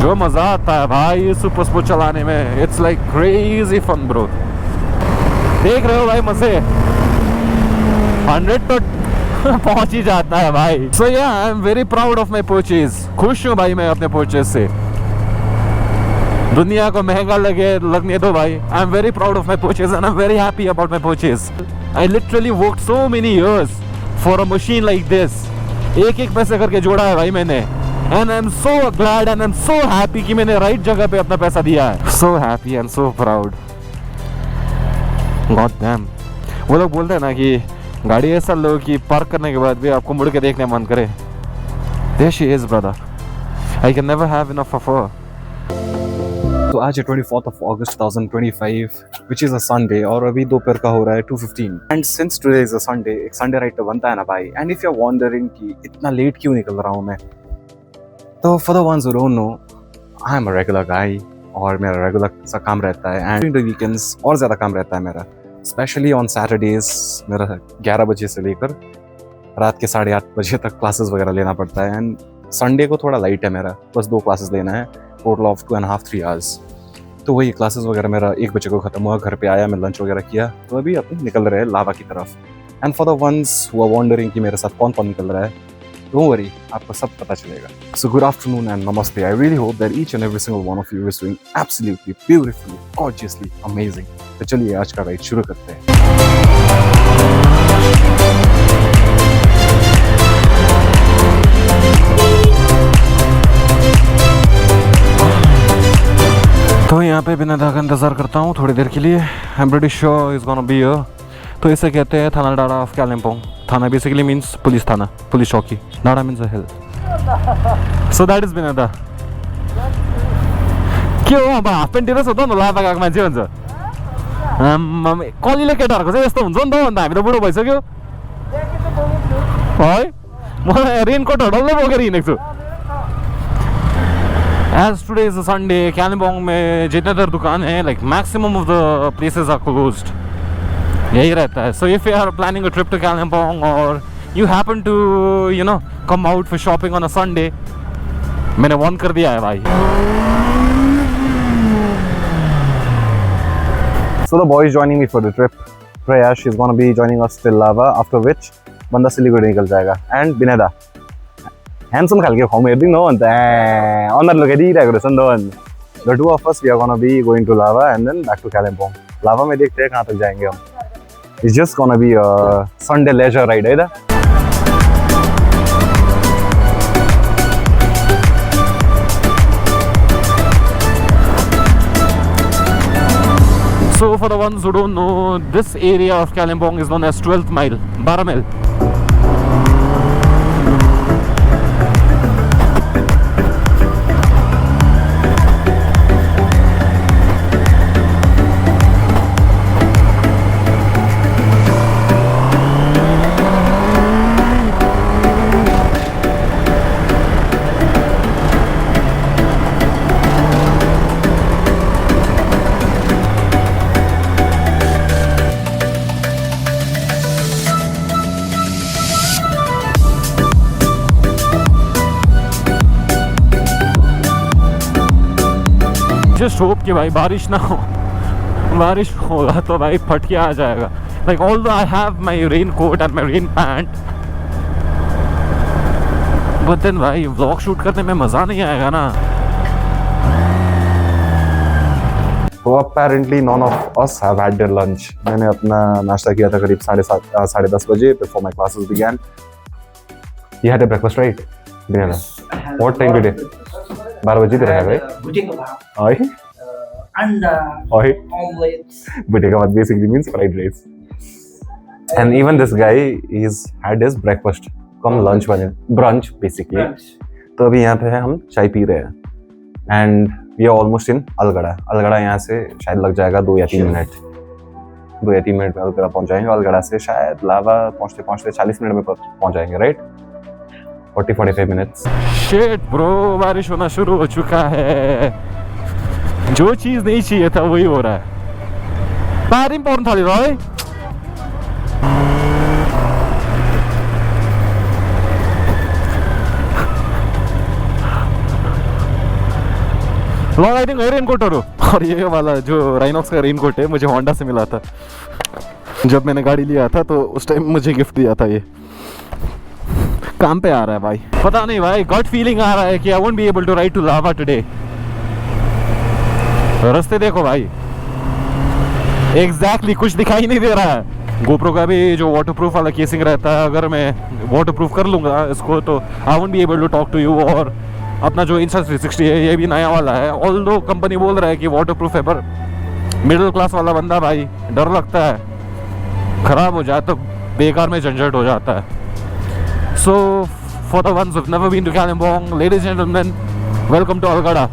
जो मजा आता है भाई सुपर स्पोर्ट चलाने में, it's like crazy fun bro. देख रहे हो भाई मजे 100 तो पहुंच ही जाता है भाई। सो या I am very proud of my purchase. खुश हूँ भाई मैं अपने परचेज से। दुनिया को महंगा लगने दो भाई। I am very proud of my purchase and I am very happy about my purchase. I literally worked so many years for a machine like this. एक पैसे करके जोड़ा है भाई मैंने। And I am so glad and I am so happy कि मैंने right जगह पे अपना पैसा दिया है। So happy and so proud. God damn. वो लोग बोलते हैं ना कि गाड़ी ऐसा लो कि पार्क करने के बाद भी आपको मुड़ के देखने मन करे। There she is, brother. I can never have enough of her. तो आज है 24th of August 2025, which is a Sunday, और अभी दोपहर का हो रहा है 2:15. And since today is a Sunday, एक Sunday राइट तो बनता है ना भाई. And if you're wondering कि इतना लेट क्यों निकल रहा हूँ मैं, तो for the ones who don't know, I am a regular guy और मेरा रेगुलर सा काम रहता है. And during the weekends और ज़्यादा काम रहता है मेरा. स्पेशली ऑन सैटरडेज मेरा 11 बजे से लेकर रात के 8:30 बजे तक क्लासेस वगैरह लेना पड़ता है। एंड संडे को थोड़ा लाइट है मेरा, बस 2 क्लासेस लेना है, टोटल ऑफ 2.5-3 आवर्स। तो वही क्लासेस वगैरह मेरा 1 बजे को ख़त्म हुआ, घर पे आया, मैं लंच वगैरह किया, तो अभी अपन निकल रहे हैं लावा की तरफ। And for the ones who are wondering कि मेरे साथ कौन कौन निकल रहा है, डोंट वरी, आपको सब पता चलेगा। सो गुड आफ्टरनून एंड नमस्ते। I really hope that each and every single one of you is doing absolutely beautifully gorgeously amazing. तो चलिए आज का राइड शुरू करते हैं। तो यहाँ पे बिना का इंतज़ार करता हूँ थोड़ी देर के लिए। I am pretty sure is gonna be here. तो इसे कहते हैं Thana Dara of Kalimpong. Thana basically means police thana, police chowki. Dara means a hill. So that is बिना के हो अब हाफ प्यान्ट तिर सोध्नु लाभा गएको मान्छे भन्छ। कलिलो केटाहरूको चाहिँ यस्तो हुन्छ नि त, अन्त हामी त बुढो भइसक्यो है। म रेनकोट डल्लै बोकेर हिँडेको छु। As today is a Sunday, Kalimpong में जितने तर दुकान है, like maximum of the places are closed. यही रहता है. So if you are planning a trip to Kalimpong or you happen to, you know, come out for shopping on a Sunday, मैंने warn कर दिया है भाई. So the boy is joining me for the trip. Prayash is gonna be joining us till Lava, after which बंदा सिलीगुड़ी निकल जाएगा. And Bineda. Handsome खालके firm हेर्दिनु हो अन्त अनुहार लगाइदिरहेको रहेछ नि त अन्त। The two of us we are gonna be going to Lava and then back to Kalimpong. Lava में देखते हैं कहाँ तक जाएंगे हम। It's just gonna be a Sunday leisure ride है ना। So for the ones who don't know, this area of Kalimpong is known as 12th mile, 12 mile. Just hope कि भाई बारिश ना हो। बारिश होगा तो भाई फट के आ जाएगा। Like although I have my rain coat and my rain pant, but then भाई व्लॉग शूट करने में मज़ा नहीं आएगा ना। तो apparently none of us have had their lunch. मैंने अपना नाश्ता किया था करीब 7:30 बजे before my classes began. You had a breakfast, right? Yes. What time today? 12 बजे तेरा है भाई? भुटेको भात, Oi? अंडा, Oi? omelette. Buteka भात basically means fried rice. And even this guy, he's had his breakfast. Come lunch बने, brunch basically. Brunch. तो अभी यहाँ पे है, हम चाय पी रहे हैं. And we are almost in अलगड़ा. अलगड़ा यहाँ से शायद लग जाएगा 2 या 3 मिनट. 2 या 3 मिनट में अलगड़ा पहुँच जाएंगे. अलगड़ा से शायद लावा पहुँचते 40 मिनट में पहुँच जाएंगे, राइट? 40-45 मिनट्स. शिट ब्रो, बारिश होना शुरू हो चुका है। जो चीज़ नहीं चाहिए था वही हो रहा है। पैर इम्पोर्टेंट था रॉय। लॉन्ग राइडिंग है रेनकोट और ये वाला जो राइनॉक्स का रेनकोट है मुझे होंडा से मिला था जब मैंने गाड़ी लिया था, तो उस टाइम मुझे गिफ्ट दिया था। ये काम पे आ रहा है भाई, पता नहीं भाई, गॉट फीलिंग आ रहा है कि I won't be able to ride to Lava today. रास्ते देखो भाई, एग्जैक्टली कुछ दिखाई नहीं दे रहा है। गोप्रो का भी जो वाटरप्रूफ वाला केसिंग रहता है, अगर मैं वाटरप्रूफ कर लूँगा इसको तो I won't be able to talk to you. और अपना जो Insta360 है ये भी नया वाला है, ऑल्दो कंपनी बोल रहा है कि वाटरप्रूफ है, पर मिडिल क्लास वाला बंदा भाई डर लगता है खराब हो जाए तो बेकार में झंझट हो जाता है। So for the once who've never been to Kalimpong, ladies and gentlemen, welcome to Algada।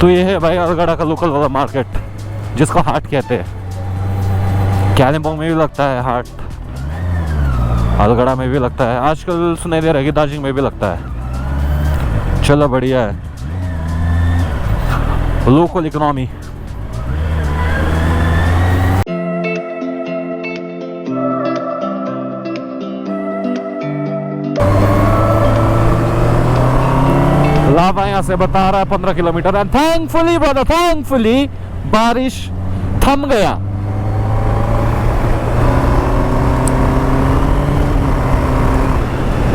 तो ये है भाई अलगड़ा का लोकल वाला मार्केट जिसको हाट कहते हैं। कालिम्पोंग में भी लगता है हाट, अलगड़ा में भी लगता है, आजकल सुनाई दे रहा है कि दार्जिलिंग में भी लगता है। चलो बढ़िया है, लोकल इकोनॉमी। लावा यहाँ से बता रहा है 15 kilometre, and thankfully brother, thankfully बारिश थम गया।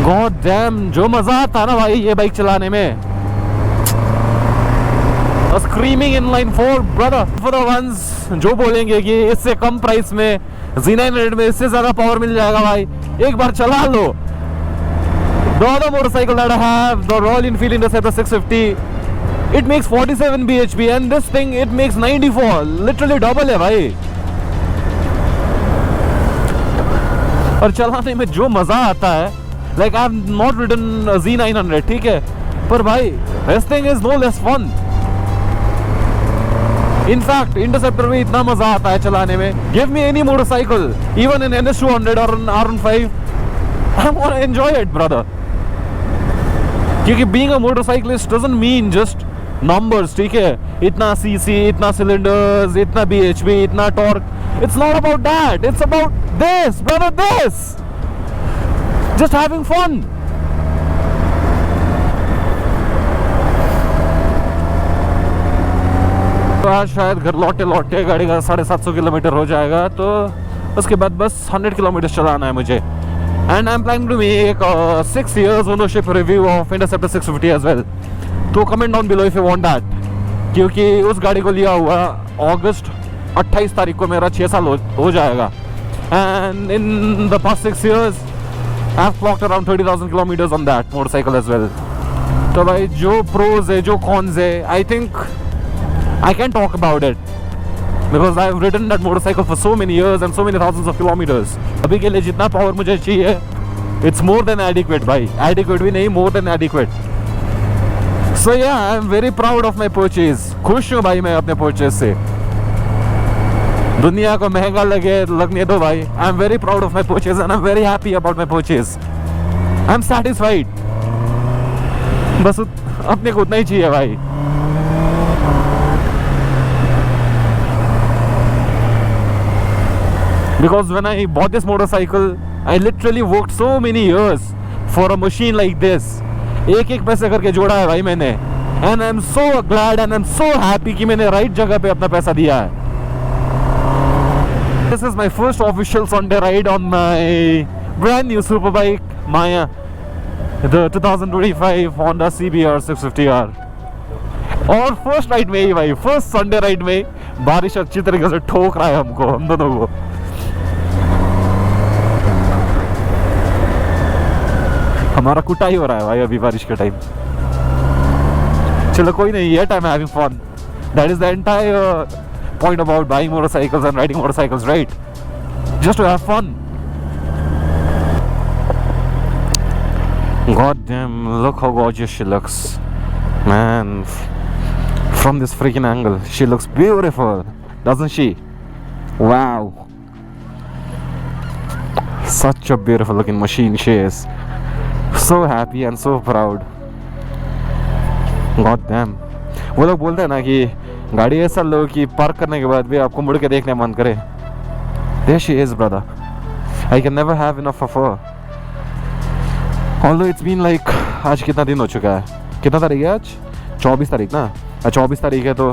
गॉड डैम, जो मजा आता है ना भाई ये बाइक चलाने में। Screaming inline 4 brother, for the once जो बोलेंगे कि इससे कम प्राइस में Z900 में इससे ज्यादा पावर मिल जाएगा, भाई एक बार चला लो। The other motorcycle that I have, the Royal Enfield Interceptor 650, it makes 47 bhp and this thing it makes 94, literally double है भाई। और चलाने में जो मजा आता है, like I have not ridden a Z900, ठीक है, पर भाई this thing is no less fun। In fact, Interceptor में इतना मजा आता है चलाने में, give me any motorcycle, even in NS200 or an R15, I'm gonna enjoy it brother। क्योंकि being a motorcyclist doesn't mean just numbers, ठीक है, इतना cc, इतना cylinders, इतना bhp, इतना torque, it's not about that, it's about this brother, this, just having fun। तो आज शायद घर लौटे लौटे गाड़ी का 750 किलोमीटर हो जाएगा, तो उसके बाद बस 100 किलोमीटर चलाना है मुझे। And I'm planning to make a 6 years ownership review of Interceptor 650 as well। तो comment down below if you want that, क्योंकि उस गाड़ी को लिया हुआ अगस्त 28 तारीख को मेरा 6 साल हो जाएगा। And in the past 6 years I've clocked around 30,000 kilometers on that motorcycle as well। तो भाई जो pros है, जो cons है, I think I can talk about it because I've ridden that motorcycle for so many years and so many thousands of kilometers। अभी के लिए जितना पावर मुझे चाहिए, it's more than adequate भाई, adequate भी नहीं, more than adequate। So yeah, I'm very proud of my purchase। खुश हूँ भाई मैं अपने purchase से, दुनिया को महंगा लगने दो भाई। I'm very proud of my purchase and I'm very happy about my purchase। I'm satisfied। बस अपने को उतना ही चाहिए भाई। Because when I bought this motorcycle, I literally worked so many years for a machine like this। एक पैसे करके जोड़ा है भाई मैंने, and I'm so glad and I'm so happy कि मैंने राइट जगह पे अपना पैसा दिया है। This is my first official Sunday ride on my brand new super bike Maya, the 2025 Honda CBR 650R। और फर्स्ट राइड में ही भाई, फर्स्ट संडे राइड में बारिश अच्छी तरीके से ठोक रहा है हमको, हम दोनों को। हमारा कुटाई हो रहा है भाई अभी बारिश के टाइम। चलो कोई नहीं, yet I'm having fun। That is the entire point about buying motorcycles and riding motorcycles, right? Just to have fun। God damn, look how gorgeous she looks, man। From this freaking angle, she looks beautiful, doesn't she? Wow, such a beautiful looking machine she is। So happy and so proud। God damn, वो लोग बोलते हैं ना कि गाड़ी ऐसा लो कि park करने के बाद भी आपको मुड़ के देखने मन करे। There she is brother, I can never have enough of her। Although it's been like आज कितना दिन हो चुका है, कितना तारीख है आज, 24 तारीख ना, 24 तारीख है, तो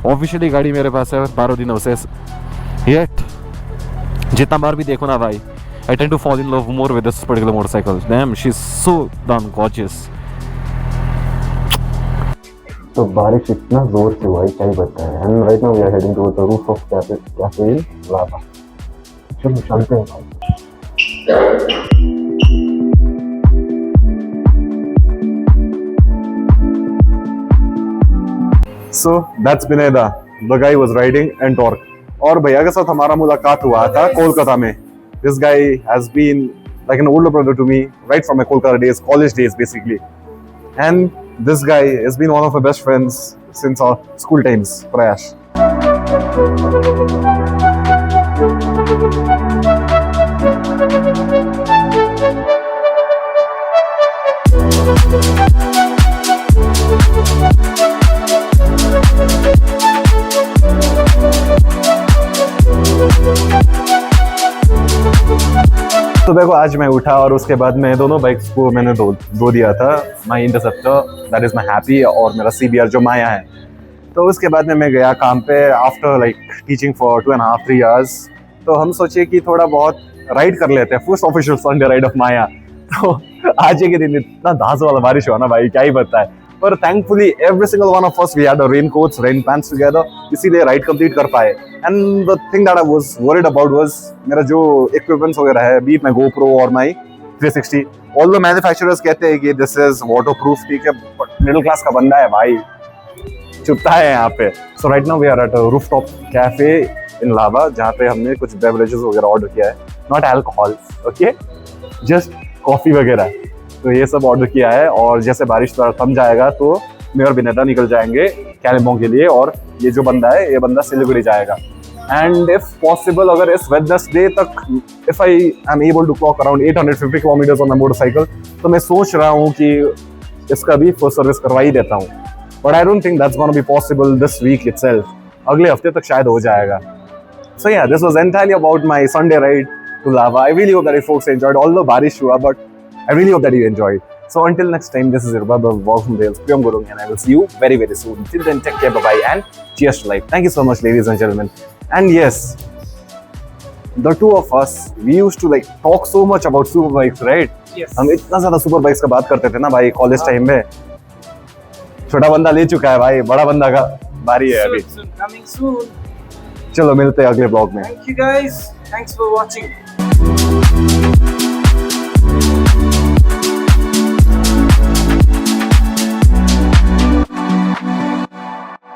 ऑफिशियली गाड़ी मेरे पास है 12 दिनों से। येट जितना बार भी देखो ना भाई, I tend to fall in love more with this particular motorcycle. Damn, she's so damn gorgeous. तो बारिश इतना जोर से हुआ है क्या ही बताएं। And right now we are heading towards the roof of cafe in Lava. चलो चलते हैं भाई। So that's Bineda, the guy was riding and Torque. और भैया के साथ हमारा मुलाकात हुआ था कोलकाता में। This guy has been like an older brother to me right from my Kolkata days, college days basically. And this guy has been one of my best friends since our school times, Prayash. तो देखो आज मैं उठा और उसके बाद मैं दोनों बाइक्स को मैंने धो दिया था। My interceptor, that is my happy, और मेरा CBR जो माया है। तो उसके बाद में मैं गया काम पे after like teaching for 2.5-3 years। तो हम सोचे कि थोड़ा बहुत राइड कर लेते हैं, first official Sunday ride of Maya. तो आज के दिन इतना धांस वाला बारिश हुआ ना भाई, क्या ही बताए। पर thankfully every single one of us we had a rain coats, rain pants together, इसीलिए राइड कंप्लीट कर पाए। And the thing that I was worried about was मेरा जो इक्विपमेंट्स वगैरह है, बीट माय GoPro और माय 360, ऑल्दो मैन्युफैक्चरर्स कहते हैं कि दिस इज वाटरप्रूफ, ठीक है, बट मिडिल क्लास का बंदा है भाई, चुपता है यहाँ पे। So right now we are at a rooftop cafe in Lava, जहाँ पे हमने कुछ बेवरेजेस वगैरह ऑर्डर किया है, not alcohol, okay, just coffee वगैरह। तो ये सब ऑर्डर किया है, और जैसे बारिश थोड़ा थम जाएगा तो मैं और बिनेदा निकल जाएंगे कालिम्पोंग के लिए, और ये जो बंदा है ये बंदा सिलीगुड़ी जाएगा। एंड इफ पॉसिबल, अगर इस वेडनेसडे तक if I am able to clock around 850 kilometres on my motorcycle, तो मैं सोच रहा हूँ कि इसका भी फर्स्ट सर्विस करवा ही देता हूँ। But I don't think that's gonna be possible this week itself, अगले हफ्ते तक शायद हो जाएगा। So yeah, this was entirely about my Sunday ride to Lava. I really hope that you folks enjoyed, although barish hua, but I really hope that you enjoyed. So until next time, this is your brother Walk from Rails, Priyam Gurung, and I will see you very, very soon. Till then, take care, bye-bye, and cheers to life. Thank you so much, ladies and gentlemen. And yes, the two of us, we used to like talk so much about super bikes, right? Yes. हम इतना ज़्यादा super bikes का बात करते थे ना भाई college time में। छोटा बंदा ले चुका है भाई, बड़ा बंदा का बारी है अभी। Soon, coming soon. चलो मिलते हैं अगले ब्लॉग में। Thank you guys. Thanks for watching.